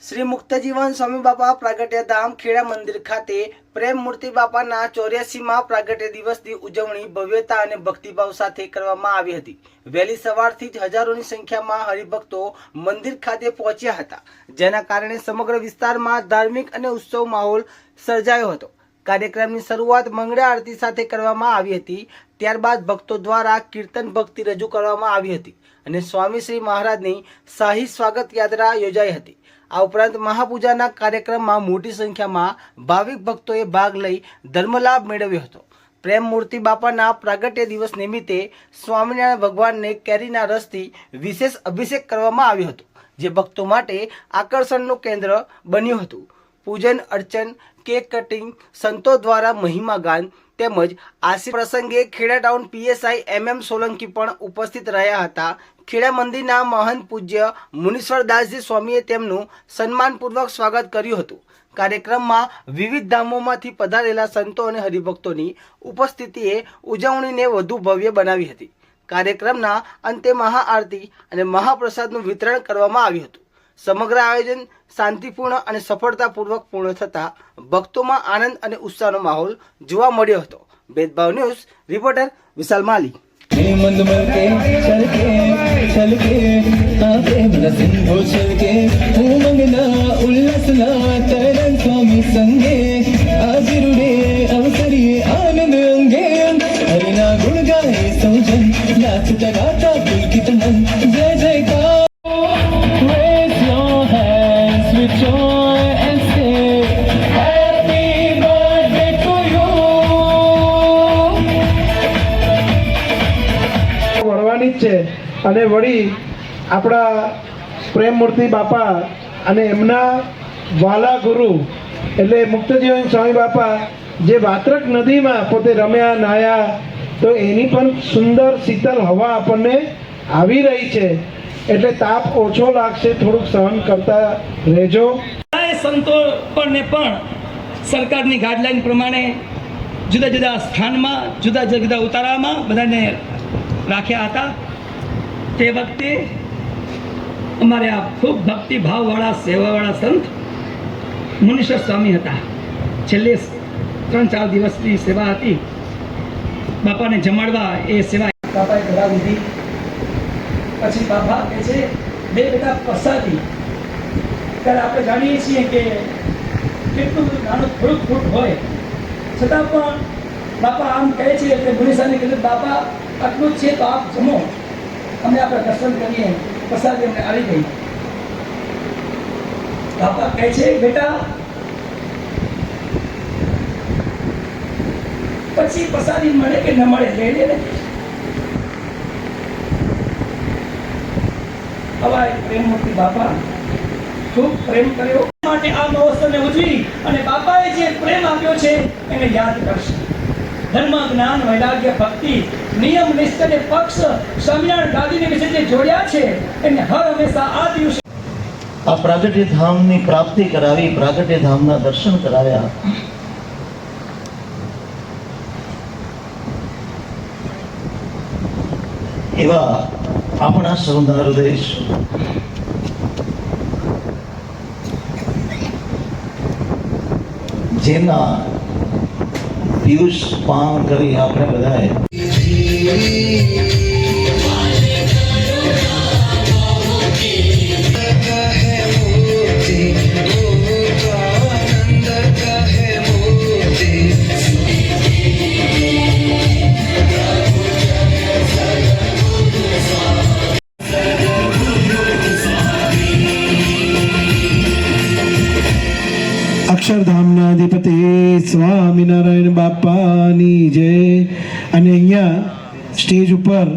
શ્રી મુક્તજીવન સ્વામી બાપા પ્રાગટ્ય ધામ ખેડા મંદિર ખાતે પ્રેમ મૂર્તિ બાપાના 84મા પ્રાગટ્ય દિવસની ઉજવણી ભવ્યતા અને ભક્તિભાવ સાથે કરવામાં આવી હતી। વહેલી સવારથી જ હજારોની સંખ્યામાં હરિભક્તો મંદિર ખાતે પહોંચ્યા હતા, જેના કારણે સમગ્ર વિસ્તારમાં ધાર્મિક અને ઉત્સવ માહોલ સર્જાયો હતો। કાર્યક્રમની શરૂઆત મંગળા આરતી સાથે કરવામાં આવી હતી। ત્યારબાદ ભક્તો દ્વારા કીર્તન ભક્તિ રજૂ કરવામાં આવી હતી અને સ્વામી શ્રી મહારાજની શાહી સ્વાગત યાત્રા યોજાઈ હતી। આ ઉપરાંત મહાપૂજાના કાર્યક્રમમાં મોટી સંખ્યામાં ભાવિક ભક્તોએ ભાગ લઈ ધર્મલાભ મેળવ્યો હતો। પ્રેમ મૂર્તિ બાપાના પ્રાગટ્ય દિવસ નિમિત્તે સ્વામિનારાયણ ભગવાનને કેરીના રસથી વિશેષ અભિષેક કરવામાં આવ્યો હતો, જે ભક્તો માટે આકર્ષણનું કેન્દ્ર બન્યું હતું। પૂજન અર્ચન, કેક કટિંગ, સંતો દ્વારા મહિમા ગાન તેમજ આશીર્વાદ પ્રસંગે Kheda town PSI MM Solanki પણ ઉપસ્થિત રહ્યા હતા। ખેડા મંદિરના મહંત પૂજ્ય મુનીશ્વરદાસજી સ્વામીએ તેમનું સન્માનપૂર્વક સ્વાગત કર્યું હતું। કાર્યક્રમમાં વિવિધ ધામોમાંથી પધારેલા સંતો અને હરિભક્તોની ઉપસ્થિતિએ ઉજવણીને વધુ ભવ્ય બનાવી હતી। કાર્યક્રમના અંતે મહાઆરતી અને મહાપ્રસાદનું વિતરણ કરવામાં આવ્યું હતું। સમગ્ર આયોજન શાંતિપૂર્ણ અને સફળતાપૂર્વક પૂર્ણ થતા ભક્તોમાં આનંદ અને ઉત્સાહનો માહોલ જોવા મળ્યો હતો। ભેદભાવ ન્યૂઝ રિપોર્ટર વિશાલ માલી। અને વળી આપણા પ્રેમ મૂર્તિ બાપા અને એમના વાલા ગુરુ એટલે મુક્તજીવન સ્વામી બાપા જે વાત્રક નદીમાં પોતે રમ્યા નાયા, તો એની પણ સુંદર શીતળ હવા આપણને આવી રહી છે, એટલે તાપ ઓછો લાગશે, થોડુંક સહન કરતા રહેજો। સંતો પણ સરકારની ગાઈડલાઈન પ્રમાણે જુદા જુદા સ્થાનમાં જુદા જુદા ઉતારામાં બધાને રાખ્યા હતા। તે વખતે અમારે આ ખૂબ ભક્તિભાવવાળા સેવાવાળા સંત મુનીશ્વર સ્વામી હતા। છેલ્લે 3-4 દિવસની સેવા હતી, બાપાને જમાડવા એ સેવા બાપાએ કરાવી દીધી। પછી બાપા કહે છે, બે બેટા પ્રસાદી। ત્યારે આપણે જાણીએ છીએ કે કેટલું નાનું થોડુંક ફૂટ હોય છતાં પણ બાપા આમ કહે છે કે મુનીશ્વરને કીધું, બાપા આટલું જ છે તો આપ જમો, અમે આપણે દર્શન કરીએ। પ્રસાદી અમને આવી ગઈ। બાપા કહે છે, બેટા પછી પ્રસાદી મળે કે ન મળે લઈ લે ને। હવે પ્રેમ મૂર્તિ બાપા ખૂબ પ્રેમ કર્યો માટે આ મહોત્સવને ઉજવી અને બાપાએ જે પ્રેમ આપ્યો છે એને યાદ કરશે। ધર્મ, જ્ઞાન, વૈરાગ્ય, ભક્તિ, નિયમ, નિષ્ઠા ને પક્ષ સ્વામિનારાયણ ગાદીને વિશે જે જોડ્યા છે એને હર હંમેશા આ દિવસે આ પ્રાગટ્ય ધામની પ્રાપ્તિ કરાવી, પ્રાગટ્ય ધામના દર્શન કરાવ્યા। એવા આપણા સૌના હૃદય જેના પિયુષ પાન કરી આપણે બધાએ અક્ષરધામના અધિપતિ સ્વામિનારાયણ બાપાની જય। અને અહીંયા સ્ટેજ ઉપર